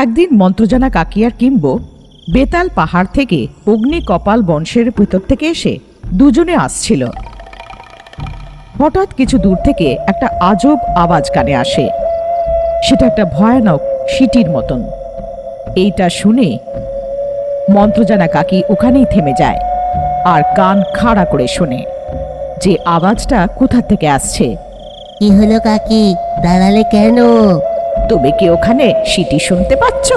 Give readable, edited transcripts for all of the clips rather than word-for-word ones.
একদিন মন্ত্রজানা কাকি আর কিম্বো বেতাল পাহাড় থেকে অগ্নি কপাল বংশের ভিতর থেকে এসে দুজনে আসছিল। হঠাৎ কিছু দূর থেকে একটা আজব আওয়াজ কানে আসে। সেটা একটা ভয়ানক সিটির মতন। এইটা শুনে মন্ত্রজানা কাকি ওখানেই থেমে যায় আর কান খাড়া করে শোনে যে আওয়াজটা কোথা থেকে আসছে। কি হলো কাকি, দাঁড়ালে কেন? তুমি কি ওখানে সিটি শুনতে পাচ্ছ?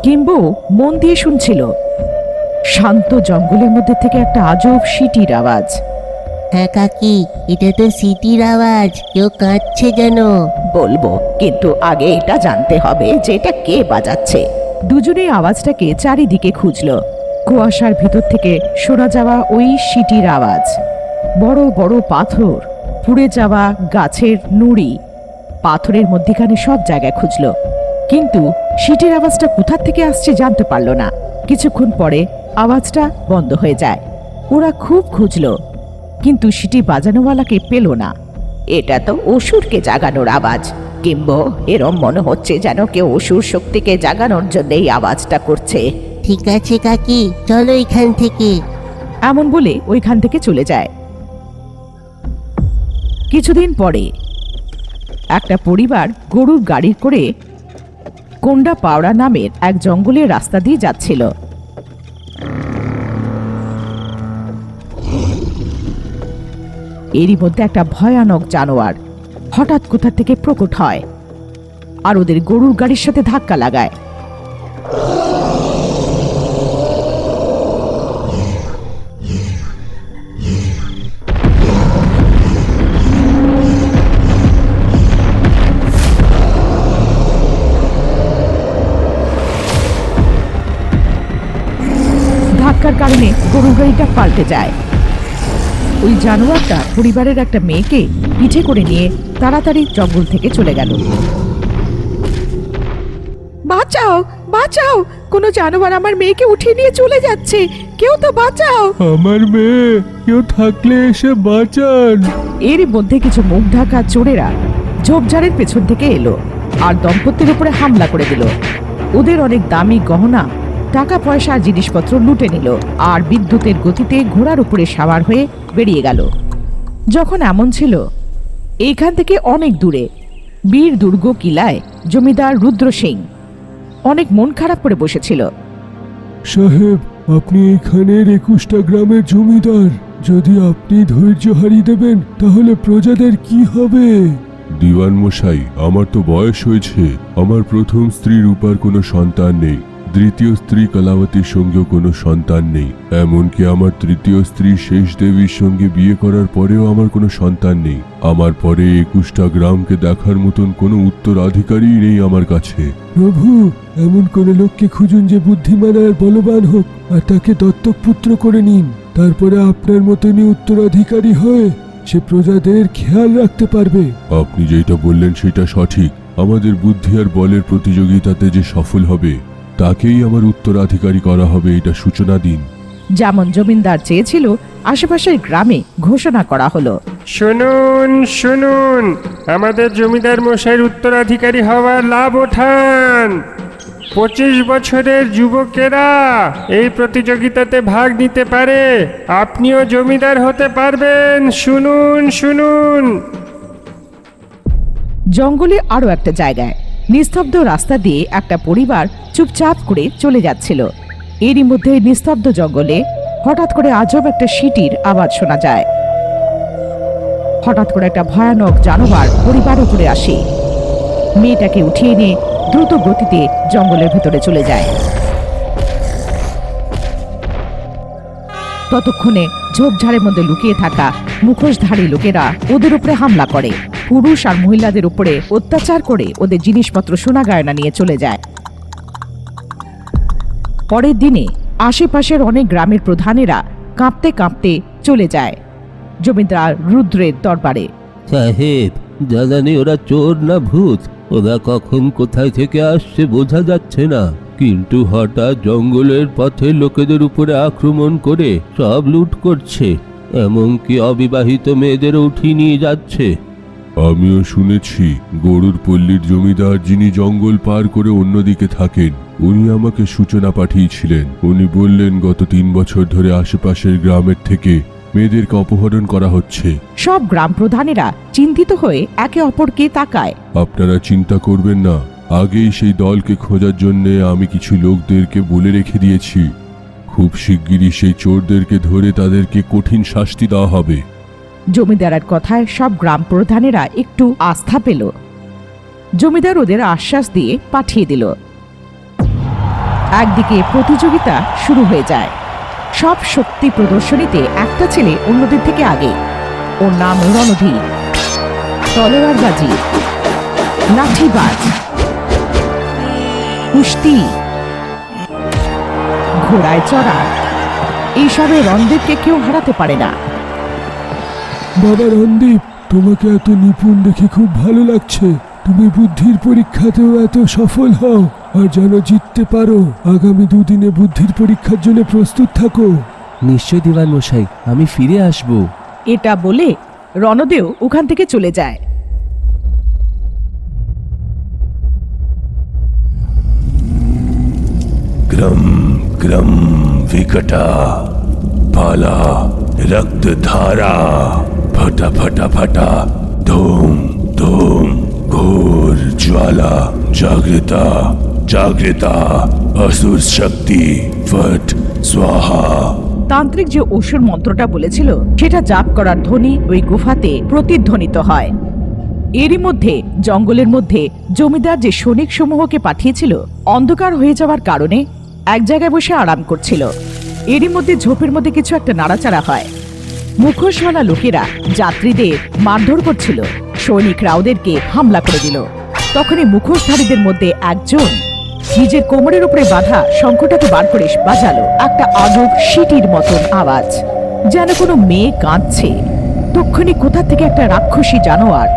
কিম্বো মন দিয়ে শুনছিল। শান্ত জঙ্গলের মধ্যে থেকে একটা আজব সিটির আওয়াজ। হ্যাঁ কাকি, এটা তো সিটির আওয়াজ, কেউ কাঁদছে যেন। বলবো, কিন্তু আগে এটা জানতে হবে যে এটা কে বাজাচ্ছে। দুজনেই আওয়াজটাকে চারিদিকে খুঁজলো। কুয়াশার ভিতর থেকে শোনা যাওয়া ওই সিটির আওয়াজ। বড় বড় পাথর, পুড়ে যাওয়া গাছের নুড়ি, পাথরের মধ্যিখানে সব জায়গায় খুঁজলো, কিন্তু সিটির আওয়াজটা কোথা থেকে আসছে জানতে পারলো না। কিছুক্ষণ পরে আওয়াজটা বন্ধ হয়ে যায়। ওরা খুব খুঁজলো, কিন্তু সিটি বাজানোওয়ালাকে পেল না। এটা তো অসুরকে জাগানোর আওয়াজ, কিংবা এরম মনে হচ্ছে যেন কেউ অসুর শক্তিকে জাগানোর জন্য এই আওয়াজটা করছে। ঠিক আছে কাকি, চলো এখান থেকে। এমন বলে ওইখান থেকে চলে যায়। কিছুদিন পরে একটা পরিবার গরুর গাড়ি করে কোন্ডা পাওড়া নামের এক জঙ্গলের রাস্তা দিয়ে যাচ্ছিল। এরই মধ্যে একটা ভয়ানক জানোয়ার হঠাৎ কোথা থেকে প্রকট হয় আর ওদের গরুর গাড়ির সাথে ধাক্কা লাগায়। ধাক্কার কারণে গরুর গাড়িটা পাল্টে যায়। ওই জানোয়ারটা পরিবারের একটা মেয়েকে পিঠে করে নিয়ে তাড়াতাড়ি জঙ্গল থেকে চলে গেল। বাঁচাও, বাঁচাও, কোনো জানোয়ার আমার মেয়েকে উঠিয়ে নিয়ে চলে যাচ্ছে, কেউ তো বাঁচাও। আমার মেয়ে, কেউ থাকলে এসে বাঁচান। এর মধ্যে কিছু মুখ ঢাকা চোরেরা ঝোপঝাড়ের পেছন থেকে এলো আর দম্পতির উপরে হামলা করে দিল। ওদের অনেক দামি গহনা, টাকা পয়সা আর জিনিসপত্র লুটে নিল আর বিদ্যুতের গতিতে ঘোড়ার উপরে সাওয়ার হয়ে বেরিয়ে গেল। যখন এমন ছিল, এইখান থেকে অনেক দূরে বীর দুর্গ কিলায় জমিদার রুদ্র সিং অনেক মন খারাপ করে বসেছিল। সাহেব, আপনি এখানের 21টা গ্রামের জমিদার। যদি আপনি ধৈর্য হারিয়ে দেবেন তাহলে প্রজাদের কি হবে? দিওয়ান মশাই, আমার তো বয়স হয়েছে। আমার প্রথম স্ত্রী রূপার কোনো সন্তান নেই, দ্বিতীয় স্ত্রী কলাবতীর সঙ্গেও কোনো সন্তান নেই, এমনকি আমার তৃতীয় স্ত্রী শেষ দেবীর সঙ্গে বিয়ে করার পরেও আমার কোনো সন্তান নেই। আমার পরে 21টা গ্রামকে দেখার মতন কোনো উত্তরাধিকারী নেই আমার কাছে। প্রভু, এমন কোন লোককে খুঁজুন যে বুদ্ধিমান আর বলবান হোক, আর তাকে দত্তক পুত্র করে নিন। তারপরে আপনার মতনই উত্তরাধিকারী হয়ে সে প্রজাদের খেয়াল রাখতে পারবে। আপনি যেটা বললেন সেটা সঠিক। আমাদের বুদ্ধি আর বলের প্রতিযোগিতাতে যে সফল হবে তাকেই আমার উত্তরাধিকারী করা হবে, এটা সূচনা দিন। যেমন জমিদার চেয়েছিল আশেপাশের গ্রামে ঘোষণা করা হলো, শুনুন শুনুন, আমাদের জমিদার মশাইয়ের উত্তরাধিকারী হওয়ার লাভ ওঠান। 25 বছরের যুবকেরা এই প্রতিযোগিতাতে ভাগ নিতে পারে, আপনিও জমিদার হতে পারবেন। শুনুন শুনুন। জঙ্গলে আরো একটা জায়গায় নিস্তব্ধ রাস্তা দিয়ে একটা পরিবার চুপচাপ করে চলে যাচ্ছিল। এরই মধ্যে নিস্তব্ধ জঙ্গলে হঠাৎ করে আজব একটা সিটির আওয়াজ শোনা যায়। হঠাৎ করে একটা ভয়ানক জানোয়ার পরিবার উপরে আসে। মেয়েটাকে উঠিয়ে নিয়ে দ্রুত গতিতে জঙ্গলের ভেতরে চলে যায়। ততক্ষণে ঝোপঝাড়ের মধ্যে লুকিয়ে থাকা মুখোশধারী লোকেরা ওদের উপরে হামলা করে, পুরুষ আর মহিলাদের উপরে অত্যাচার করে ওদের জিনিসপত্র সোনা গয়না নিয়ে চলে যায়। পরের দিনে আশেপাশের অনেক গ্রামের প্রধানেরা কাঁপতে কাঁপতে চলে যায় জমিদার রুদ্রের দরবারে। সাহেব, জানি ওরা চোর না ভূত, ওরা কখন কোথায় থেকে আসছে বোঝা যাচ্ছে না, কিন্তু হঠাৎ জঙ্গলের পথে লোকেদের উপরে আক্রমণ করে সব লুট করছে, এমনকি অবিবাহিত মেয়েদেরও উঠিয়ে নিয়ে যাচ্ছে। আমিও শুনেছি গরুর পল্লীর জমিদার, যিনি জঙ্গল পার করে অন্যদিকে থাকেন, উনি আমাকে সূচনা পাঠিয়েছিলেন। উনি বললেন গত 3 বছর ধরে আশেপাশের গ্রামের থেকে মেয়েদেরকে অপহরণ করা হচ্ছে। সব গ্রাম প্রধানেরা চিন্তিত হয়ে একে অপরকে তাকায়। আপনারা চিন্তা করবেন না, আগেই সেই দলকে খোঁজার জন্য আমি কিছু লোকদেরকে বলে রেখে দিয়েছি। খুব শিগগিরই সেই চোরদেরকে ধরে তাদেরকে কঠিন শাস্তি দেওয়া হবে। জমিদারের কথায় সব গ্রাম প্রধানেরা একটু আস্থা পেল। জমিদার ওদের আশ্বাস দিয়ে পাঠিয়ে দিল। একদিকে প্রতিযোগিতা শুরু হয়ে যায়। সব শক্তি প্রদর্শনীতে একটা ছেলে অন্যদের থেকে আগে। ওর নাম রণধীর। তলোয়ারবাজি, লাঠিবাজ, কুস্তি, ঘোড়ায় চড়া, এইসবে রণদীপকে কেউ হারাতে পারে না। বাবা রণদীপ, তোমাকে এত নিপুণ দেখে খুব ভালো লাগছে। তুমি বুদ্ধির পরীক্ষাতেও এত সফল হও, আর যেন জিততে পারো। আগামী 2 দিনে বুদ্ধির পরীক্ষার জন্য প্রস্তুত থাকো। নিশ্চয় দিওয়ান মশাই, আমি ফিরে আসব। এটা বলে রণদেও ওখান থেকে চলে যায়। গ্রম গ্রম विकटा पाला रक्त धारा फटा फटा फटा धूम धूम घोर ज्वाला जागृता जागृता असुर शक्ति फट स्वाहा। তান্ত্রিক যে অসুর মন্ত্রটা বলেছিল সেটা জাপ করার ধ্বনি ওই গুফাতে প্রতিধ্বনিত হয়। এরই মধ্যে জঙ্গলের মধ্যে জমিদার যে সৈনিক সমূহকে পাঠিয়েছিল অন্ধকার হয়ে যাওয়ার কারণে এক জায়গায় বসে আরাম করছিল। এরই মধ্যে ঝোপের মধ্যে কিছু একটা নাড়াচাড়া হয়। মুখোশওয়ালা লোকেরা যাত্রীদের মারধর করছিল। সৈনিকরা ওদেরকে হামলা করে দিল। তখনই মুখোশধারীদের মধ্যে একজন নিজের কোমরের উপরে বাঁধা শঙ্খটাকে বার করে বাজালো। একটা আজব সিটির মতন আওয়াজ, যেন কোনো মেয়ে কাঁদছে। তক্ষুনি কোথা থেকে একটা রাক্ষসী জানোয়ার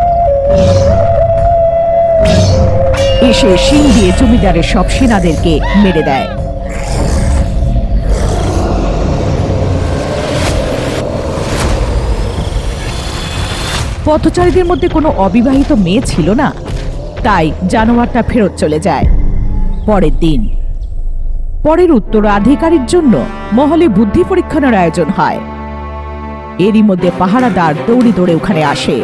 এসে শিং দিয়ে জমিদারের সব সেনাদেরকে মেরে দেয়। পথচারীদের মধ্যে কোনো অবিবাহিত মেয়ে ছিল না, তাই জানোয়ারটা ফেরত চলে যায়। পরের দিন পরের উত্তরাধিকারীর জন্য মহলে বুদ্ধি পরীক্ষণের আয়োজন হয়। এরই মধ্যে পাহারাদার দৌড়ে দৌড়ে ওখানে আসে।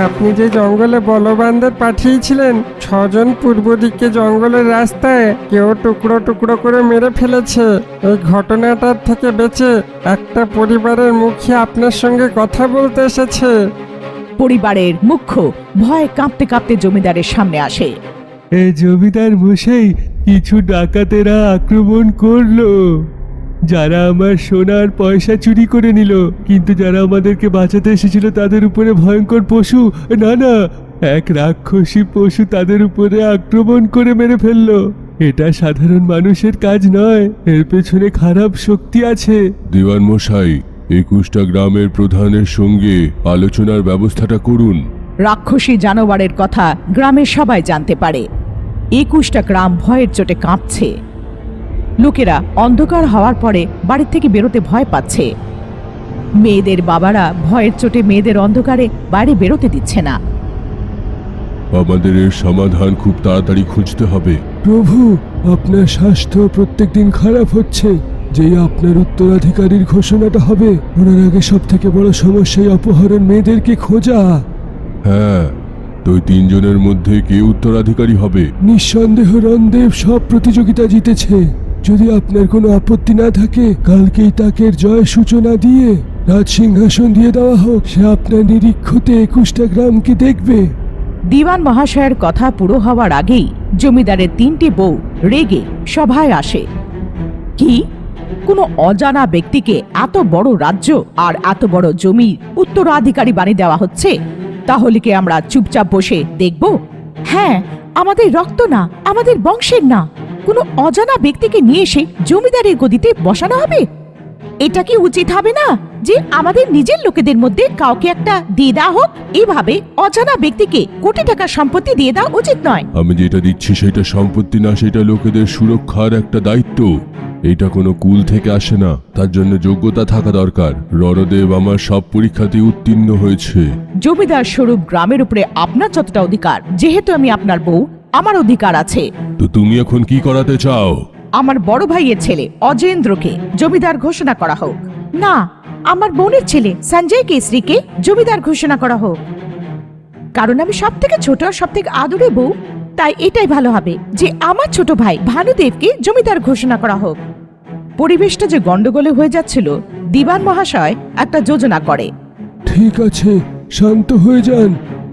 আপনি যে জঙ্গলে বলবানদের পাঠিয়েছিলেন, 6 জন পূর্ব দিকে জঙ্গলের রাস্তায় কেউ টুকরো টুকরো করে মেরে ফেলেছে। এই ঘটনাটার থেকে বেঁচে একটা পরিবারের মুখিয়া আপনার সঙ্গে কথা বলতে এসেছে। পরিবারের মুখ্য ভয়ে কাঁপতে কাঁপতে জমিদারের সামনে আসে। এই জমিদার মশাই, কিছু ডাকাতেরা আক্রমণ করলো, যারা আমার সোনার পয়সা চুরি করে নিল। কিন্তু যারা আমাদেরকে বাঁচাতে এসেছিল তাদের উপরে ভয়ঙ্কর পশু, না না, এক রাক্ষসী পশু তাদের উপরে আক্রমণ করে মেরে ফেললো। এটা সাধারণ মানুষের কাজ নয়, এর পেছনে খারাপ শক্তি আছে। দিওয়ান মশাই, 21টা গ্রামের প্রধানের সঙ্গে আলোচনার ব্যবস্থাটা করুন। রাক্ষসী জানোয়ারের কথা গ্রামের সবাই জানতে পারে। 21টা গ্রাম ভয়ের চোটে কাঁপছে। লোকেরা অন্ধকার হওয়ার পরে বাড়ি থেকে বেরোতে ভয় পাচ্ছে। মেয়েদের বাবারা ভয়ের চোটে মেয়েদের অন্ধকারে বাইরে বেরোতে দিচ্ছে না। আমাদের এর সমাধান খুব তাড়াতাড়ি খুঁজতে হবে। প্রভু, আপনার স্বাস্থ্য প্রত্যেকদিন খারাপ হচ্ছে। যেই আপনার উত্তরাধিকারীর ঘোষণাটা হবে, ওনার আগে সব থেকে বড় সমস্যাই অপহরণ মেয়েদেরকে খোঁজা। হ্যাঁ, তো 3 জনের মধ্যে কে উত্তরাধিকারী হবে? নিঃসন্দেহ রণদেব সব প্রতিযোগিতা জিতেছে। যদি আপনার কোনো আপত্তি না থাকে, কালকেই তাকে জয় সূচনা দিয়ে রাজসিংহাসন দিয়ে দেওয়া হোক। সে আপনার নিরীক্ষতে 21টা গ্রামকে দেখবে। দিওয়ান মহাশয়ের কথা পুরো হওয়ার আগেই জমিদারের 3টি বউ রেগে সভায় আসে। কি, কোনো অজানা ব্যক্তিকে এত বড় রাজ্য আর এত বড় জমি উত্তরাধিকারী বানিয়ে দেওয়া হচ্ছে? তাহলে কি আমরা চুপচাপ বসে দেখব? হ্যাঁ, আমাদের রক্ত না, আমাদের বংশের না, কোনো অজানা ব্যক্তিকে নিয়ে এসে জমিদারের গদিতে বসানো হবে? এটা কি উচিত হবে না যে আমাদের নিজের লোকেদের মধ্যে কাউকে একটা দিয়ে দেওয়া হোক? এইভাবে অজানা ব্যক্তিকে কোটি টাকার সম্পত্তি দিয়ে দেওয়া উচিত নয়। আমি যেটা দিচ্ছি সেটা সম্পত্তি না, সেটা লোকেদের সুরক্ষার একটা দায়িত্ব। এটা কোনো কুল থেকে আসে না, তার জন্য যোগ্যতা থাকা দরকার। রণদেব আমার সব পরীক্ষাতে উত্তীর্ণ হয়েছে। জমিদার স্বরূপ গ্রামের উপরে আপনার যতটা অধিকার, যেহেতু আমি আপনার বউ, আমার অধিকার আছে। তো তুমি এখন কি করাতে চাও? আমার বড় ভাইয়ের ছেলে অজেন্দ্রকে জমিদার ঘোষণা করা হোক। না, আমার বোনের ছেলে সঞ্জয় কেশরীকে জমিদার ঘোষণা করা হোক। কারণ আমি সব থেকে ছোট আর সব থেকে আদুরে বউ, তাই এটাই ভালো হবে যে আমার ছোট ভাই ভানুদেবকে জমিদার ঘোষণা করা হোক। পরিবেশটা যে গন্ডগোলে হয়ে যাচ্ছিল, দিবান মহাশয় একটা যোজনা করে। ঠিক আছে, শান্ত হয়ে যান।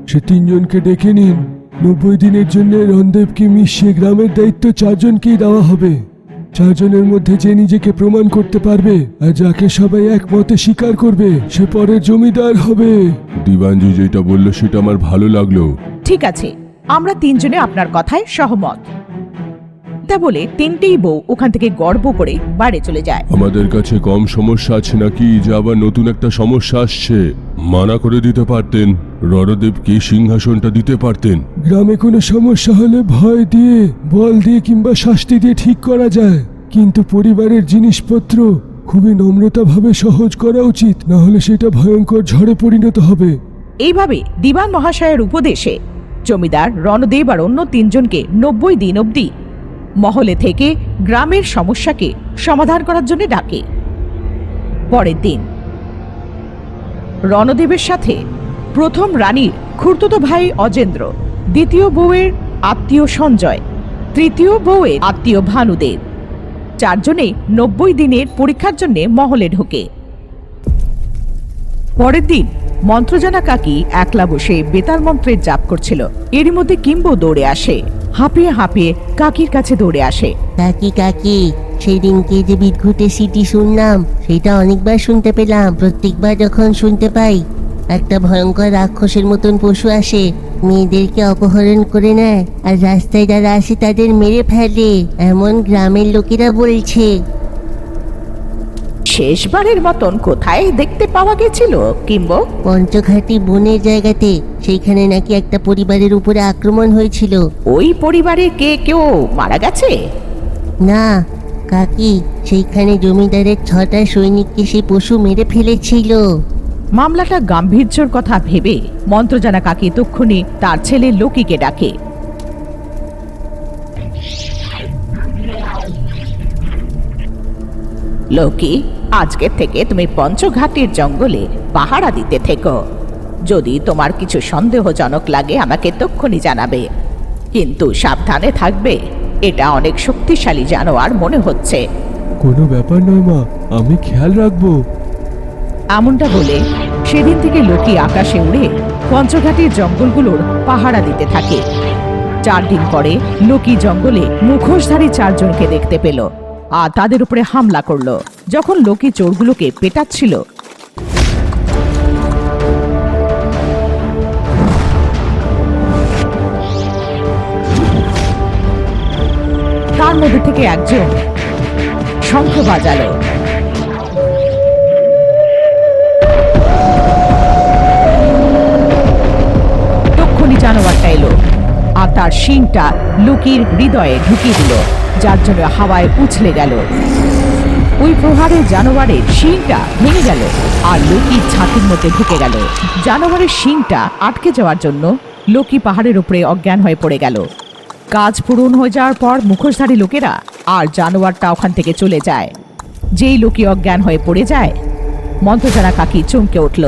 সে 3 জনকে ডেকে নিন। 90 দিনের জন্য রণদেবকে মিশিয়ে গ্রামের দায়িত্ব 4 জনকেই দেওয়া হবে। 4 জনের মধ্যে যে নিজেকে প্রমাণ করতে পারবে আর যাকে সবাই একমতে স্বীকার করবে, সে পরের জমিদার হবে। দিবানজি যেটা বললো সেটা আমার ভালো লাগলো। ঠিক আছে, আমরা 3 জনে আপনার কথায় সহমত। তা বলে 3টেই বউ ওখান থেকে গর্ব করে বাড়ি চলে যায়। আমাদের কাছে কম সমস্যা আছে নাকি যে আবার নতুন একটা সমস্যা আসছে? মানা করে দিতে পারতেন, রণদেবকে সিংহাসনটা দিতে পারতেন। গ্রামে কোনো সমস্যা হলে ভয় দিয়ে, বল দিয়ে কিংবা শাস্তি দিয়ে ঠিক করা যায়, কিন্তু পরিবারের জিনিসপত্র খুবই নম্রতাভাবে সহজ করা উচিত, না হলে সেটা ভয়ঙ্কর ঝড়ে পরিণত হবে। এইভাবে দিবান মহাশয়ের উপদেশে জমিদার রণদেব আর অন্য 3 জনকে 90 দিন অবধি মহলে থেকে গ্রামের সমস্যাকে সমাধান করার জন্য ডাকে। পরের দিন রণদেবের সাথে প্রথম রানীর খুড়তুতো ভাই অজেন্দ্র, দ্বিতীয় বউয়ের আত্মীয় সঞ্জয়, তৃতীয় বউয়ের আত্মীয় ভানুদেব 4 জনেই 90 দিনের পরীক্ষার জন্য মহলে ঢোকে। পরের দিন মন্ত্রজানা কাকি একলা বসে বেতার মন্ত্রের জাপ করছিল। এরই মধ্যে কিম্বো দৌড়ে আসে, হাঁপিয়ে হাঁপিয়ে কাকির কাছে দৌড়ে আসে। কাকি কাকি, সেই দিনকে যে বিদ্ঘুটে সিটি শুনলাম, সেটা অনেকবার শুনতে পেলাম। প্রত্যেকবার যখন শুনতে পাই, একটা ভয়ঙ্কর রাক্ষসের মতন পশু আসে, মেয়েদেরকে অপহরণ করে নেয় আর রাস্তায় যারা আসে তাদের মেরে ফেলে, এমন গ্রামের লোকেরা বলছে। শেষবারের মতন কোথায় দেখতে পাওয়া গেছিল কিম্বো? পঞ্চঘাটি বনের জায়গাতে, সেইখানে নাকি একটা পরিবারের উপরে আক্রমণ হয়েছিল। ওই পরিবারের কেউ মারা গেছে? না কাকি, সেইখানে জমিদারের 6টা সৈনিককে সেই পশু মেরে ফেলেছিল। মামলাটা গাম্ভীর্যর কথা ভেবে মন্ত্রজানা কাকি তক্ষুনি তার ছেলে লোকিকে ডাকে। লোকি, আজকের থেকে তুমি পঞ্চঘাটের জঙ্গলে পাহারা দিতে থেকো। যদি তোমার কিছু সন্দেহজনক লাগে আমাকে তক্ষুনি জানাবে, কিন্তু সাবধানে থাকবে, এটা অনেক শক্তিশালী জানোয়ার মনে হচ্ছে। কোনো ব্যাপার নয় মা, আমি খেয়াল রাখবো। এমনটা বলে সেদিন থেকে লোকি আকাশে উড়ে পঞ্চঘাটের জঙ্গলগুলোর পাহারা দিতে থাকে। 4 দিন পরে লোকি জঙ্গলে মুখোশধারী 4 জনকে দেখতে পেল আর তাদের উপরে হামলা করলো। যখন লোকি চোরগুলোকে পেটাচ্ছিল, তার মধ্যে থেকে একজন শঙ্খ বাজালো। তক্ষুনি জানোয়ারটা এলো আর তার শিংটা লোকির হৃদয়ে ঢুকিয়ে দিল, যার জন্য হাওয়ায় উছলে গেল। ওই প্রহারে জানোয়ারের শিংটা ভেঙে গেল আর লোকির ছাতির মধ্যে ঢুকে গেল। জানোয়ারের শিংটা আটকে যাওয়ার জন্য লোকি পাহাড়ের উপরে অজ্ঞান হয়ে পড়ে গেল। কাজ পূরণ হয়ে যাওয়ার পর মুখোশধারী লোকেরা আর জানোয়ারটা ওখান থেকে চলে যায়। যেই লোকি অজ্ঞান হয়ে পড়ে যায়, মন্ত্রজানা কাকি চমকে উঠল,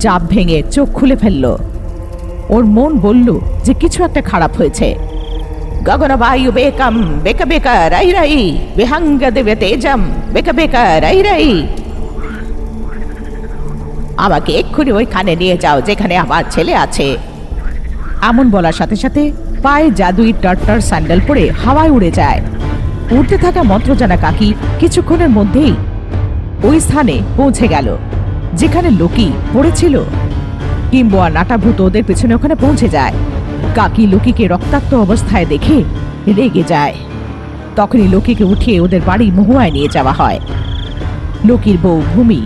জাপ ভেঙে চোখ খুলে ফেলল। ওর মন বলল যে কিছু একটা খারাপ হয়েছে। গগনবায়ু বেকম বেকা বেকা রাই রাই বিহঙ্গ দেবে তেজম বেকা বেকা রাই রাই। আমাকে এক্ষুনি ওইখানে নিয়ে যাও যেখানে আমার ছেলে আছে। এমন বলার সাথে সাথে পায়ে জাদুই টার্টার স্যান্ডেল পরে হাওয়ায় উড়ে যায়। উড়তে থাকা মন্ত্রজানা কাকি কিছুক্ষণের মধ্যেই ওই স্থানে পৌঁছে গেল যেখানে লোকি পড়েছিল। কিম্বো আর নাটাভূত ওদের পেছনে ওখানে পৌঁছে যায়। কাকি লোকিকে রক্তাক্ত অবস্থায় দেখে রেগে যায়। তখনই লোকিকে উঠিয়ে ওদের বাড়ি মহুয়ায় নিয়ে যাওয়া হয়। লোকির বউ ভূমি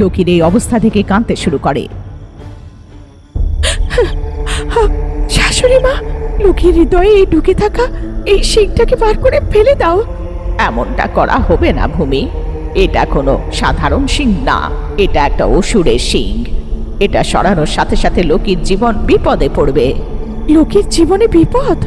লোকির এই অবস্থা থেকে কাঁদতে শুরু করে। শাশুড়ি মা, লোকির হৃদয়ে এই ঢুকে থাকা এই শিংটাকে বার করে ফেলে দাও। এমনটা করা হবে না ভূমি, এটা কোনো সাধারণ শিং না, এটা একটা অসুরের শিং। এটা সরানোর সাথে সাথে লোকির জীবন বিপদে পড়বে। লোকির জীবনে বিপদ?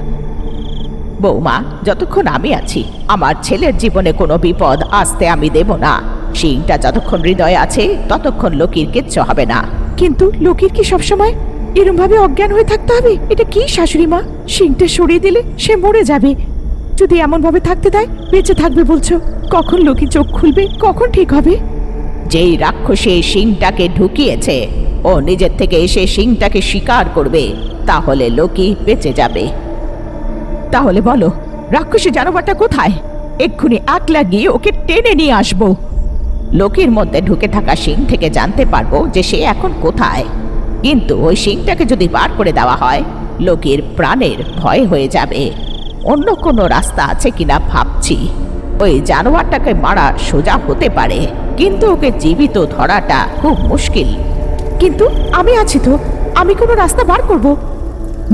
বৌমা, যতক্ষণ আমি আছি আমার ছেলের জীবনে কোনো বিপদ আসতে আমি দেব না। শিংটা যতক্ষণ হৃদয়ে আছে ততক্ষণ লোকির কিচ্ছু হবে না। কিন্তু লোকির কি সবসময় এরম ভাবে অজ্ঞান হয়ে থাকতে হবে? এটা কি শাশুড়ি মা? শিংটা সরিয়ে দিলে সে মরে যাবে। যদি এমন ভাবে থাকতে দেয় বেঁচে থাকবে বলছো? কখন লোকি চোখ খুলবে, কখন ঠিক হবে? যেই রাক্ষসী এই শিংটাকে ঢুকিয়েছে ও নিজের থেকে এসে শিংটাকে স্বীকার করবে, তাহলে লোকি বেঁচে যাবে। তাহলে বলো, রাক্ষসী জানোয়ারটা কোথায়? এক্ষুনি একলা গিয়ে ওকে টেনে নিয়ে আসবো। লোকের মধ্যে ঢুকে থাকা শিং থেকে জানতে পারবো যে সে এখন কোথায়। কিন্তু ওই শিংটাকে যদি বার করে দেওয়া হয়, লোকের প্রাণের ভয় হয়ে যাবে। অন্য কোনো রাস্তা আছে কিনা ভাবছি। ওই জানোয়ারটাকে মারা সোজা হতে পারে, কিন্তু ওকে জীবিত ধরাটা খুব মুশকিল। কিন্তু আমি আছি তো, আমি কোনো রাস্তা বার করব।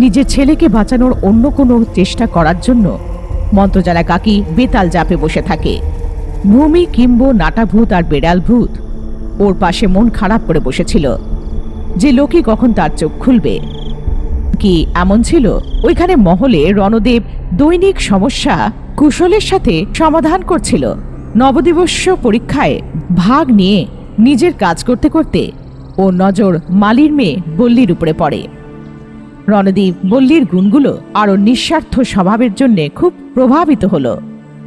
নিজের ছেলেকে বাঁচানোর অন্য কোনো চেষ্টা করার জন্য মন্ত্রজালা কাকি বেতাল জাপে বসে থাকে। ভূমি, কিম্ব, নাটা ভূত আর বেড়াল ভূত ওর পাশে মন খারাপ করে বসেছিল যে লোকে কখন তার চোখ খুলবে। কি এমন ছিল, ওইখানে মহলে রণদেব দৈনিক সমস্যা কুশলের সাথে সমাধান করছিল। নবদিবস্য পরীক্ষায় ভাগ নিয়ে নিজের কাজ করতে করতে ও নজর মালির মেয়ে বল্লির উপরে পড়ে। রণদীপ বল্লির গুণগুলো আরো নিঃস্বার্থ স্বভাবের জন্য খুব প্রভাবিত হলো।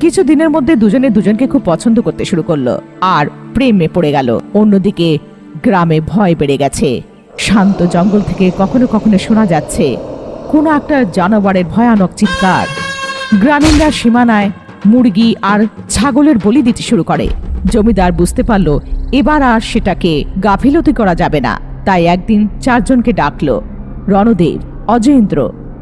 কিছুদিনের মধ্যে দুজনে দুজনকে খুব পছন্দ করতে শুরু করলো আর প্রেমে পড়ে গেল। অন্যদিকে গ্রামে ভয় বেড়ে গেছে। শান্ত জঙ্গল থেকে কখনো কখনো শোনা যাচ্ছে কোনো একটা জানোয়ারের ভয়ানক চিৎকার। গ্রামীণরা সীমানায় মুরগি আর ছাগলের বলি দিতে শুরু করে। জমিদার বুঝতে পারল এবার আর সেটাকে গাফিলতি করা যাবে না, তাই একদিন চারজনকে ডাকলো: রণদেব, অজেন্দ্র,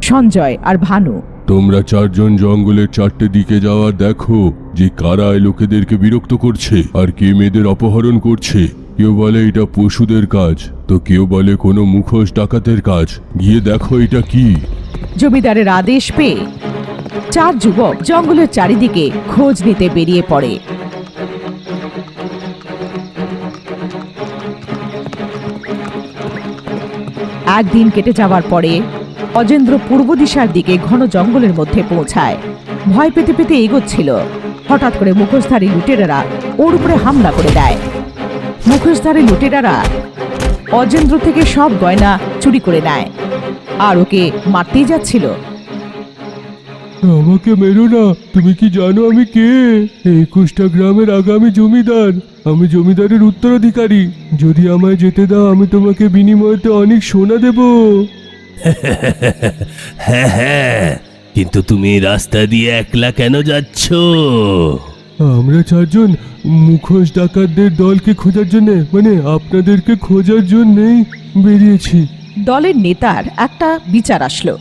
সঞ্জয় আর ভানু। তোমরা চারজন জঙ্গলের চারটে দিকে যাওয়া দেখো যে কারা এই লোকেদেরকে বিরক্ত করছে আর কে মেয়েদের অপহরণ করছে। কেউ বলে এটা পশুদের কাজ, তো কেউ বলে কোনো মুখোশ ডাকাতের কাজ। গিয়ে দেখো এটা কি। জমিদারের আদেশ পেয়ে চার যুবক জঙ্গলের চারিদিকে খোঁজ নিতে বেরিয়ে পড়ে। একদিন কেটে যাওয়ার পরে অজেন্দ্র পূর্ব দিশার দিকে ঘন জঙ্গলের মধ্যে পৌঁছায়। ভয় পেতে পেতে এগোচ্ছিল। হঠাৎ করে মুখোশধারী লুটেরারা ওর উপরে হামলা করে দেয়। মুখোশধারী লুটেরারা অজেন্দ্র থেকে সব গয়না চুরি করে নেয় আর ওকে মারতেই যাচ্ছিল। আমাকে মেরো না, তুমি কি জানো আমি কে? 21টা গ্রামের আগামী জমিদার। আমি জমিদারের উত্তরাধিকারী। যদি আমায় যেতে দাও আমি তোমাকে বিনিময়তে অনেক সোনা দেব। হ্যাঁ হ্যাঁ, কিন্তু তুমি রাস্তা দিয়ে একলা কেন যাচ্ছ? আমরা চারজন মুখোশ ডাকাতদের দলকে খোঁজার জন্য, মানে আপনাদেরকে খোঁজার জন্যই বেরিয়েছি। দলের নেতার একটা বিচার আসলো।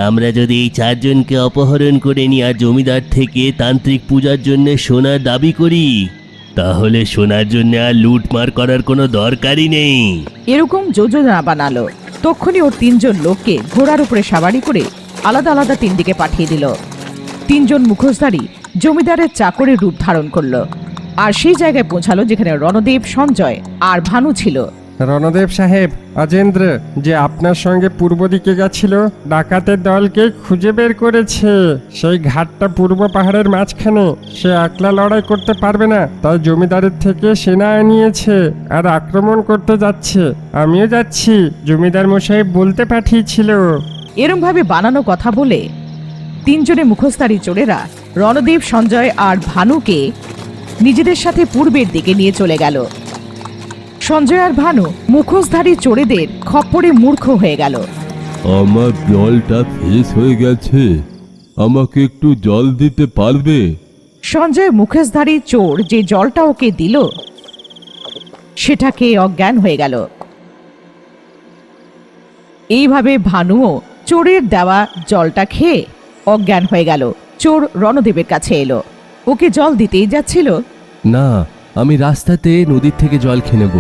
আমরা যদি এই চারজনকে অপহরণ করে নিয়ে আর জমিদার থেকে তান্ত্রিক পূজার জন্য সোনার দাবি করি, তাহলে সোনার জন্য আর লুটমার করার কোনো দরকারই নেই। এরকম যোজনা বানালো। তক্ষুনি ওর তিনজন লোককে ঘোড়ার উপরে সাবারি করে আলাদা আলাদা তিন দিকে পাঠিয়ে দিল। তিনজন মুখোশধারী জমিদারের চাকরের রূপ ধারণ করলো আর সেই জায়গায় পৌঁছালো যেখানে রণদেব, সঞ্জয় আর ভানু ছিল। রণদেব সাহেব, অজেন্দ্র যে আপনার সঙ্গে পূর্ব দিকে গেছিল ডাকাতের দলকে খুঁজে বের করেছে। সেই ঘাটটা পূর্ব পাহাড়ের মাঝখানে। সে একলা লড়াই করতে পারবে না, তাই জমিদারের থেকে সেনা আনিয়েছে আর আক্রমণ করতে যাচ্ছে। আমিও যাচ্ছি, জমিদার মশাই বলতে পাঠিয়েছিল। এরম ভাবে বানানো কথা বলে তিনজনে মুখোশধারী চোরেরা রণদেব, সঞ্জয় আর ভানুকে নিজেদের সাথে পূর্বের দিকে নিয়ে চলে গেল। সঞ্জয় আর ভানু মুখোশধারী চোরেদের খপ্পরে মূর্খ হয়ে গেল। আমার জলটা শেষ হয়ে গেছে, আমাকে একটু জল দিতে পারবে? সঞ্জয় মুখোশধারী চোর যে জলটা ওকে দিল সেটাকে অজ্ঞান হয়ে গেল। এইভাবে ভানুও চোরের দেওয়া জলটা খেয়ে অজ্ঞান হয়ে গেল। চোর রণদেবের কাছে এলো, ওকে জল দিতেই যাচ্ছিল। না, আমি রাস্তাতে নদীর থেকে জল খেয়ে নেব।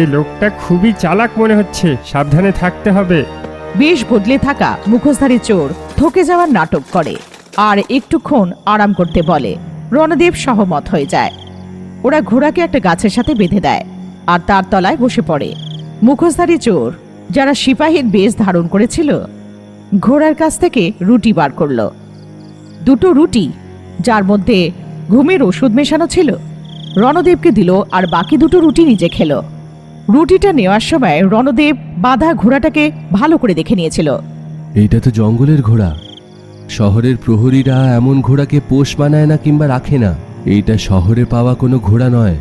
এই লোকটা খুবই চালাক মনে হচ্ছে, সাবধানে থাকতে হবে। বেশ বদলে থাকা মুখোশধারী চোর থকে যাওয়ার নাটক করে আর একটুক্ষণ আরাম করতে বলে। রণদেব সহমত হয়ে যায়। ওরা ঘোড়াকে একটা গাছের সাথে বেঁধে দেয় আর তার তলায় বসে পড়ে। মুখোশধারী চোর, যারা সিপাহীর বেশ ধারণ করেছিল, ঘোড়ার কাছ থেকে রুটি বার করলো। দুটো রুটি, যার মধ্যে ঘুমের ওষুধ মেশানো ছিল, রণদেবকে দিল আর বাকি দুটো রুটি নিজে খেলো। রুটিটা নেওয়ার সময় রণদেব বাঁধা ঘোড়াটাকে ভালো করে দেখে নিয়েছিল। এইটা তো জঙ্গলের ঘোড়া। শহরের প্রহরীরা এমন ঘোড়াকে পোষ মানায় না কিংবা রাখে না। এইটা শহরে পাওয়া কোনো ঘোড়া নয়।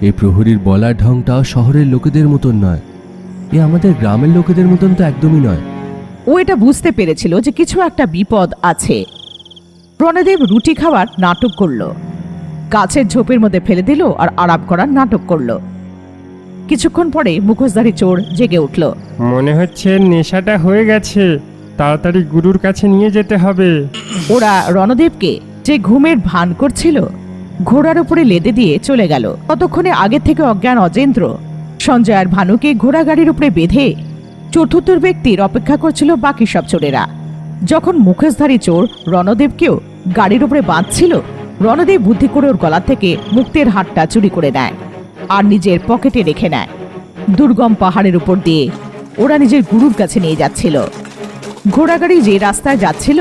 এই প্রহরীর বলার ঢংটাও শহরের লোকেদের মতন নয়। এ আমাদের গ্রামের লোকেদের মতন তো একদমই নয়। ও এটা বুঝতে পেরেছিল যে কিছু একটা বিপদ আছে। রণদেব রুটি খাওয়ার নাটক করলো, গাছের ঝোপের মধ্যে ফেলে দিল আর আরাম করার নাটক করলো। কিছুক্ষণ পরে মুখোশধারী চোর জেগে উঠল। মনে হচ্ছে নেশাটা হয়ে গেছে, তাড়াতাড়ি গুরুর কাছে নিয়ে যেতে হবে। ওরা রণদেবকে, যে ঘুমের ভান করছিল, ঘোড়ার উপরে লেদে দিয়ে চলে গেল। ততক্ষণে আগে থেকে অজ্ঞান অজেন্দ্র সঞ্জয় আর ভানুকে ঘোড়া গাড়ির উপরে বেঁধে চতুর্থ ব্যক্তির অপেক্ষা করছিল বাকি সব চোরেরা। যখন মুখোশধারী চোর রণদেবকেও গাড়ির উপরে বাঁধছিল, রণদেব বুদ্ধি করে ওর গলা থেকে মুক্তের হারটা চুরি করে নেয় আর নিজের পকেটে রেখে নেয়। দুর্গম পাহাড়ের উপর দিয়ে ওরা নিজের গুরুর কাছে নিয়ে যাচ্ছিল। ঘোড়াগাড়ি যে রাস্তায় যাচ্ছিল,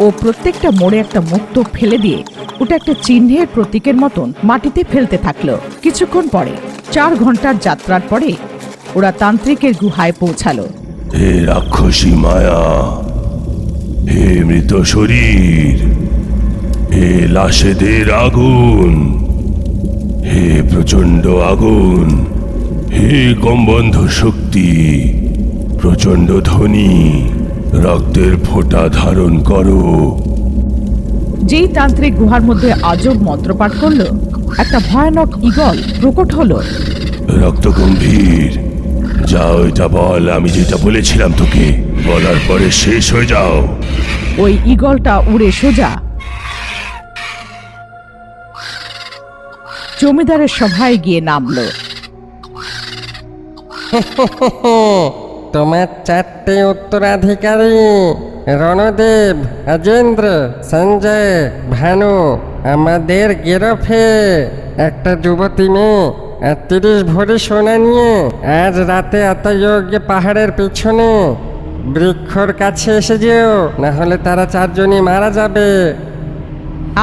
ও প্রত্যেকটা মোড়ে একটা মুক্ত ফেলে দিয়ে ওটা একটা চিহ্নের প্রতীকের মতন মাটিতে ফেলতে থাকলো। কিছুক্ষণ পরে 4 ঘন্টার যাত্রার পরে ওরা তান্ত্রিকের গুহায় পৌঁছালো। হে রাক্ষসী মায়া, হে মৃত শরীর, হে লাশেদের আগুন, হে প্রচণ্ড আগুন, হে কম্বন্ধ শক্তি, প্রচণ্ড ধ্বনি, রক্তের ফোঁটা ধারণ করো। যেই তান্ত্রিক গুহার মধ্যে আজব মন্ত্রপাঠ করলো, একটা ভয়ানক ঈগল প্রকট হলো। রক্ত গম্ভীর, যাও এটা বল, আমি যেটা বলেছিলাম তোকে, বলার পরে শেষ হয়ে যাও। ওই ঈগলটা উড়ে সোজা জমিদারের সভায় গিয়ে নামলো। তোমার 4টে উত্তরাধিকারী, রণদেব, অজেন্দ্র, সঞ্জয়, ভানু, আমাদের গেরফে একটা যুবতী মেয়ে আর 30 ভরি সোনা নিয়ে আজ রাতে এত যোগ্য পাহাড়ের পিছনে বৃক্ষর কাছে এসে যেও, না হলে তারা 4 জনই মারা যাবে।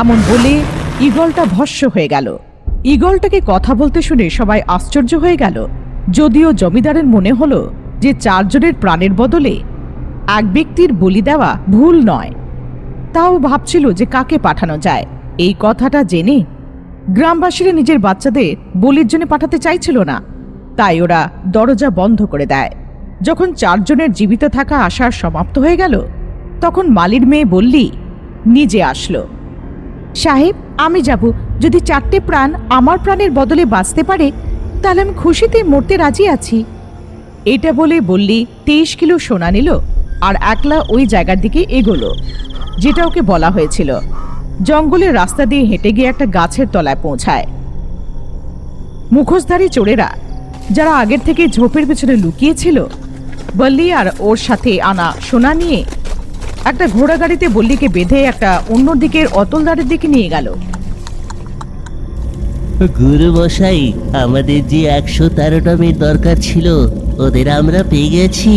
এমন বলে ঈগলটা ভস্ম হয়ে গেল। ঈগলটাকে কথা বলতে শুনে সবাই আশ্চর্য হয়ে গেল। যদিও জমিদারের মনে হলো যে 4 জনের প্রাণের বদলে এক ব্যক্তির বলি দেওয়া ভুল নয়, তাও ভাবছিল যে কাকে পাঠানো যায়। এই কথাটা জেনে গ্রামবাসীরা নিজের বাচ্চাদের বলির জন্য পাঠাতে চাইছিল না, তাই ওরা দরজা বন্ধ করে দেয়। যখন 4 জনের জীবিত থাকা আশার সমাপ্ত হয়ে গেল, তখন মালির মেয়ে বললি নিজে আসলো। সাহেব, আমি যাব, যদি 4টে প্রাণ আমার প্রাণের বদলে বাঁচতে পারে তাহলে আমি খুশিতে মরতে রাজি আছি। এটা বলে বললি 23 কিলো সোনা নিল আর একলা ওই জায়গার দিকে এগোলো যেটা ওকে বলা হয়েছিল। জঙ্গলের রাস্তা দিয়ে হেঁটে গিয়ে একটা গাছের তলায় পৌঁছায়। মুখোশধারী চোরেরা, যারা আগের থেকে ঝোপের পেছনে লুকিয়েছিল, বল্লি আর ওর সাথে আনা সোনা নিয়ে একটা ঘোড়া গাড়িতে বল্লিকে বেঁধে একটা অন্য দিকের অতলদারের দিকে নিয়ে গেল। গুরু মশাই, আমাদের যে 113টা মেয়ের দরকার ছিল, ওদের আমরা পেয়ে গেছি।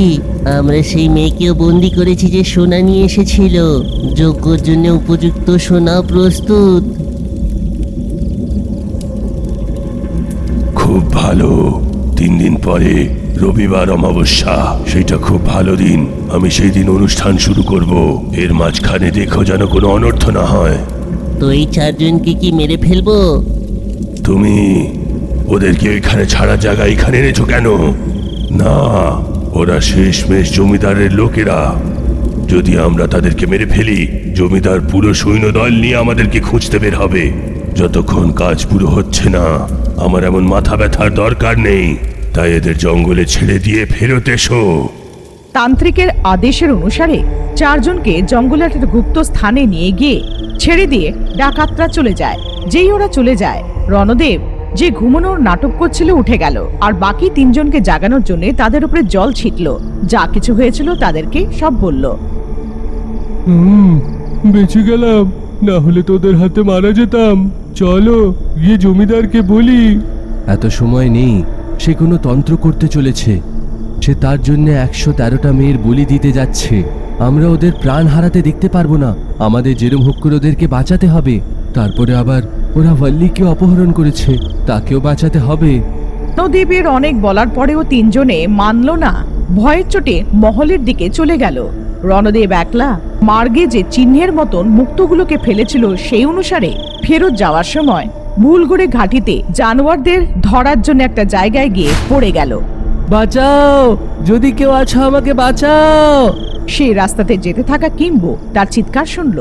আমরা সেই মেয়েকেও বন্দি করেছি যে সোনা নিয়ে এসেছিল। যজ্ঞর জন্য উপযুক্ত সোনা প্রস্তুত। খুব ভালো। 3 দিন পরে রবিবার অমাবস্যা, সেটা খুব ভালো দিন। আমি সেই দিন অনুষ্ঠান শুরু করব। এর মাঝখানে দেখো যেন কোনো অনর্থ না হয়। তো এই 4 জনকে কি মেরে ফেলবো? তুমি ওদেরকে এখানে ছাড়া জায়গা এখানে এনেছো কেন? না, ওরা শেষমেশ জমিদারের লোকেরা। যদি আমরা তাদেরকে মেরে ফেলি, জমিদার পুরো সৈন্যদল নিয়ে আমাদেরকে খুঁজতে বের হবে। যতক্ষণ কাজ পুরো হচ্ছে না, আমার এমন মাথা ব্যথার দরকার নেই। তাই এদের জঙ্গলে ছেড়ে দিয়ে ফেরত এসো। তান্ত্রিকের আদেশের অনুসারে 4 জনকে জঙ্গলের একটা গুপ্ত স্থানে নিয়ে গিয়ে ছেড়ে দিয়ে ডাকাতরা চলে যায়। যেই ওরা চলে যায়, রণদেব যে ঘুমানোর নাটক করছিল উঠে গেল আর বাকি তিনজনকে জাগানোর জন্য তাদের উপরে জল ছিটলো। যা কিছু হয়েছিল তাদেরকে সব বলল। বেঁচে গেলাম, না হলে তোদের হাতে মারা যেতাম। চলো গিয়ে জমিদারকে বলি। এত সময় নেই, সে কোনো তন্ত্র করতে চলেছে। সে তার জন্য 113টা মেয়ের বলি দিতে যাচ্ছে। আমরা ওদের প্রাণ হারাতে দেখতে পারবো না। আমাদের যেরম হোক করে ওদেরকে বাঁচাতে হবে। তারপরে আবার ওরা ওয়াল্লিকে অপহরণ করেছে, তাকেও বাঁচাতে হবে। নদীপের অনেক বলার পরেও তিনজনে মানল না। ভয়ের চোটে মহলের দিকে চলে গেল। রণদেব একলা মার্গে যে চিহ্নের মতন মুক্তগুলোকে ফেলেছিল সেই অনুসারে ফেরত যাওয়ার সময় ভুল করে ঘাটিতে জানোয়ারদের ধরার জন্য একটা জায়গায় গিয়ে পড়ে গেল। বাঁচাও, যদি কেউ আছো আমাকে বাঁচাও। সেই রাস্তাতে যেতে থাকা কিম্বো তার চিৎকার শুনল।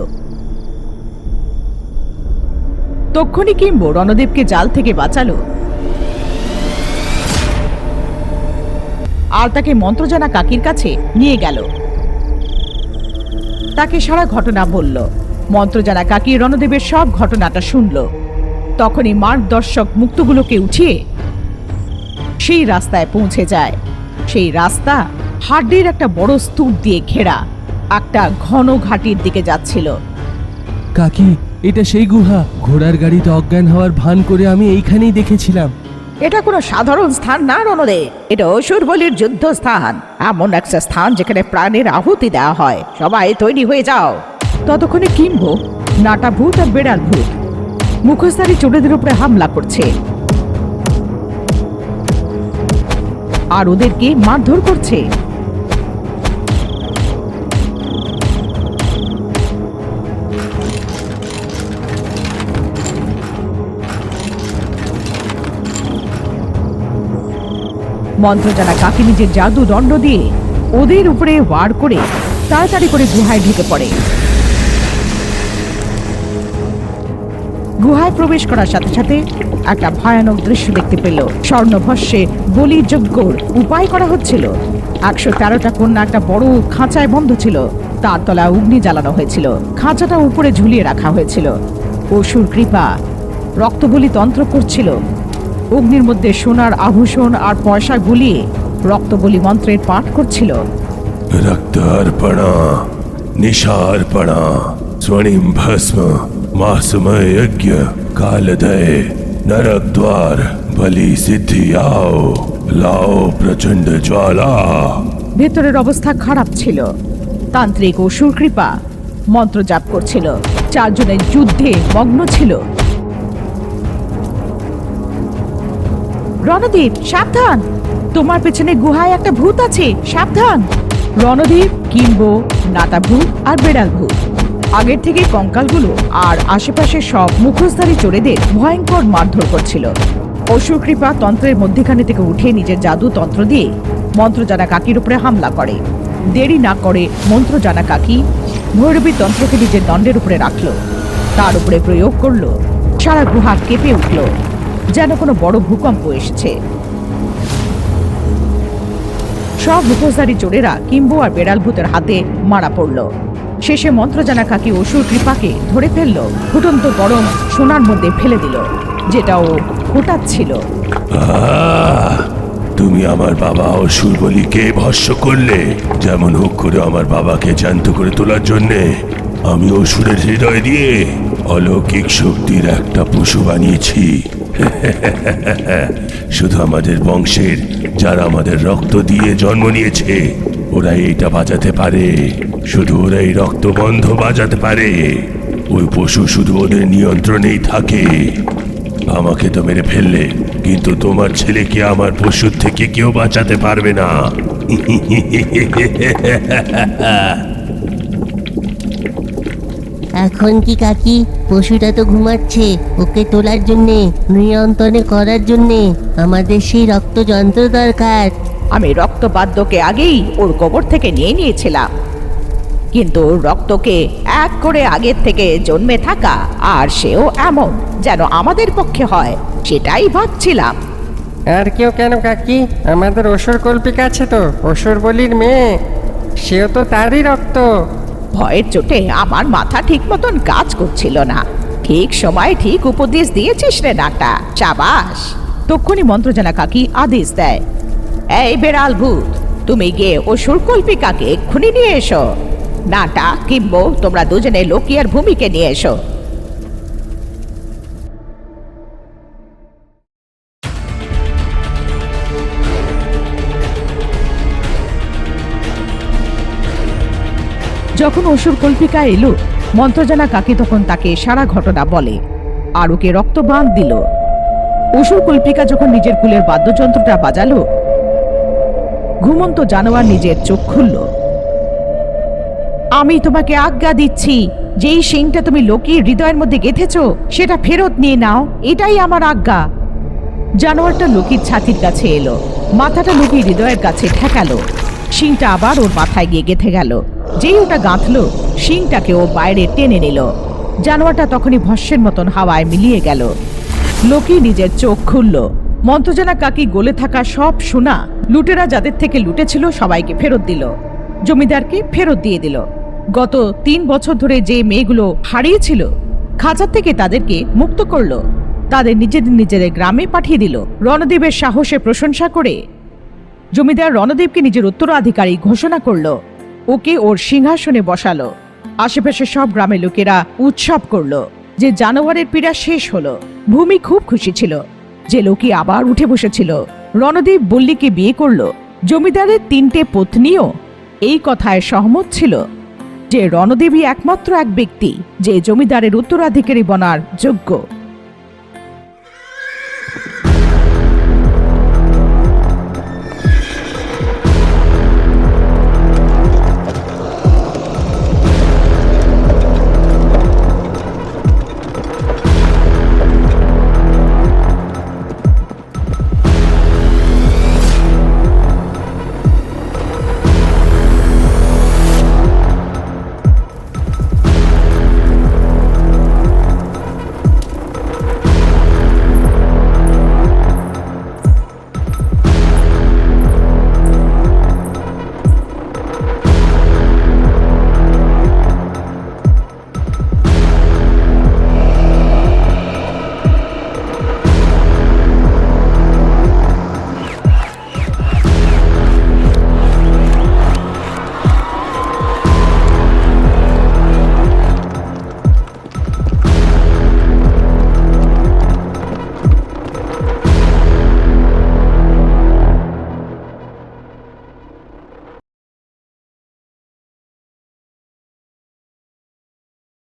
তক্ষুনি কিম্বো রণদেবকে জাল থেকে বাঁচালো আর তাকে মন্ত্রজানা কাকির কাছে নিয়ে গেল। তাকে সারা ঘটনা বলল। মন্ত্রজানা কাকি রণদেবের সব ঘটনাটা শুনল। তখনই মার্গদর্শক মুক্তগুলোকে উঠিয়ে সেই রাস্তায় পৌঁছে যায়। সেই রাস্তা হাড্ডির একটা বড় স্তূপ দিয়ে ঘেরা একটা ঘন ঘাটির দিকে যাচ্ছিল। কাকি, এটা সেই গুহা। ঘোড়ার গাড়িতে অজ্ঞান হওয়ার ভান করে আমি এইখানেই দেখেছিলাম। এটা কোনো সাধারণ স্থান না রণদেব, এটা অসুর বলির যুদ্ধ স্থান। এমন একটা স্থান যেখানে প্রাণের আহুতি দেওয়া হয়। সবাই তৈরি হয়ে যাও। ততক্ষণে কিম্বো নাটা ভূত আর বেড়াল ভূত মুখোশধারী চোরেদের উপরে হামলা করছে আর ওদেরকে মারধর করছে। মন্ত্রজানা কাকি নিজের জাদু দণ্ড দিয়ে ওদের উপরে ওয়ার করে তাড়াতাড়ি করে গুহায় ঢুকে পড়ে। গুহায় প্রবেশ করার সাথে সাথে একটা ভয়ানক দৃশ্য দেখতে পেল। স্বর্ণভস্যে বলিযজ্ঞর উপায় করা হচ্ছিল। 113টা কন্যা একটা বড় খাঁচায় বন্ধ ছিল। তার তলায় অগ্নি জ্বালানো হয়েছিল। খাঁচাটা উপরে ঝুলিয়ে রাখা হয়েছিল। অসুর কৃপা রক্তবলি তন্ত্র করছিল। অগ্নির মধ্যে সোনার আভূষণ আর পয়সা গুলিয়ে রক্তবলি মন্ত্রের পাঠ করছিল। रक्तार्पणा निशार्पणा स्वर्णिम भस्म मासमय यज्ञ कालदय नरक द्वार बलि सिद्धि आओ लाओ प्रचंड ज्वाला। ভেতরের অবস্থা খারাপ ছিল। তান্ত্রিক অসুর কৃপা মন্ত্র জাপ করছিল। চারজনের যুদ্ধে মগ্ন ছিল। রণদীপ সাবধান, তোমার পেছনে গুহায় একটা ভূত আছে, সাবধান। রণদীপ, কিম্বো, নাটা ভূত আর বেড়াল ভূত আগের থেকে কঙ্কালগুলো আর আশেপাশে সব মুখোশধারী চোরেদের ভয়ঙ্কর মারধর করছিল। অসুর কৃপা তন্ত্রের মধ্যখানে থেকে উঠে নিজের জাদু তন্ত্র দিয়ে মন্ত্রজানা কাকির উপরে হামলা করে। দেরি না করে মন্ত্রজানা কাকি ভৈরবী তন্ত্রকে নিজের দণ্ডের উপরে রাখল, তার উপরে প্রয়োগ করলো। সারা গুহা কেঁপে উঠল, যেন কোনো বড় ভূকম্প এসেছে। সব মুখোশধারী চোরেরা কিম্বো আর বেড়াল ভূতের হাতে মারা পড়ল। শেষে মন্ত্রজানা কাকি অসুর কৃপাকে ধরে ফেলল, ফুটন্ত গরম সোনার মধ্যে ফেলে দিল, যেটা ও ফোটাচ্ছিল। তুমি আমার বাবা অসুর বলিকে ভস্য করলে। যেমন হোক করে আমার বাবাকে জ্যান্ত করে তোলার জন্যে আমি অসুরের হৃদয় দিয়ে অলৌকিক শক্তির একটা পশু বানিয়েছি। শুধু আমাদের বংশের যারা আমাদের রক্ত দিয়ে জন্ম নিয়েছে ওরা এইটা বাজাতে পারে। শুধু ওরাই রক্ত বন্ধ বাজাতে পারে। ওই পশু শুধু ওদের নিয়ন্ত্রণেই থাকে। আমাকে তো মেরে ফেললে, কিন্তু তোমার ছেলেকে আমার পশুর থেকে কেউ বাঁচাতে পারবে না। এখন কি কাকি, পশুটা তো ঘুমাচ্ছে। ওকে তোলার জন্যে, নিয়ন্ত্রণে করার জন্যে আমাদের সেই রক্ত যন্ত্র দরকার। আমি রক্তবাদ্যকে আগেই ওর কবর থেকে নিয়ে নিয়েছিলাম, কিন্তু ওর রক্তকে এক করে আগের থেকে জন্মে থাকা আর সেও এমন যেন আমাদের পক্ষে হয়, সেটাই ভাবছিলাম। আর কেউ কেন কাকি? আমাদের অসুর কল্পিকা আছে তো, অসুর বলির মেয়ে, সেও তো তারই রক্ত। ভয়ের চোটে আমার মাথা ঠিক মতন কাজ করছিল না। ঠিক সময় ঠিক উপদেশ দিয়েছিস রে নাটা, চাবাস। তক্ষুনি মন্ত্রজানা কাকি আদেশ দেয়, এই বেড়াল ভূত, তুমি গিয়ে অসুর কল্পিকাকে এক্ষুনি নিয়ে এসো। নাটা, কিম্বো, তোমরা দুজনে লোকি আর ভূমিকে নিয়ে এসো। যখন অসুর কল্পিকা এলো, মন্ত্রজানা কাকি তখন তাকে সারা ঘটনা বলে আর ওকে রক্তবান দিল। অসুর কল্পিকা যখন নিজের কুলের বাদ্যযন্ত্রটা বাজালো, ঘুমন্ত জানোয়ার নিজের চোখ খুলল। আমি তোমাকে আজ্ঞা দিচ্ছি, যেই শিংটা তুমি লোকির হৃদয়ের মধ্যে গেঁথেছ সেটা ফেরত নিয়ে নাও, এটাই আমার আজ্ঞা। জানোয়ারটা লোকির ছাতির কাছে এলো, মাথাটা লোকির হৃদয়ের কাছে ঠেকালো। শিংটা আবার ওর মাথায় গিয়ে গেঁথে গেল। যেই ওটা গাঁথলো, শিংটাকে ও বাইরে টেনে নিল। জানোয়ারটা তখনই ভস্যের মতন হাওয়ায় মিলিয়ে গেল। লোকি নিজের চোখ খুলল। মন্ত্রজানা কাকি গলে থাকা সব সোনা লুটেরা যাদের থেকে লুটেছিল সবাইকে ফেরত দিল, জমিদারকে ফেরত দিয়ে দিল। গত 3 বছর ধরে যে মেয়েগুলো হারিয়েছিল, খাঁচার থেকে তাদেরকে মুক্ত করলো, তাদের নিজেদের গ্রামে পাঠিয়ে দিল। রণদেবের সাহসে প্রশংসা করে জমিদার রণদেবকে নিজের উত্তরাধিকারী ঘোষণা করলো। ওকে ওর সিংহাসনে বসালো। আশেপাশে সব গ্রামের লোকেরা উৎসব করলো যে জানোয়ারের পীড়া শেষ হলো। ভূমি খুব খুশি ছিল যে লোকি আবার উঠে বসেছিল। রণদেব বল্লীকে বিয়ে করলো। জমিদারের 3টে পত্নীও এই কথায় সহমত ছিল যে রণদেবী একমাত্র এক ব্যক্তি যে জমিদারের উত্তরাধিকারী বনার যোগ্য।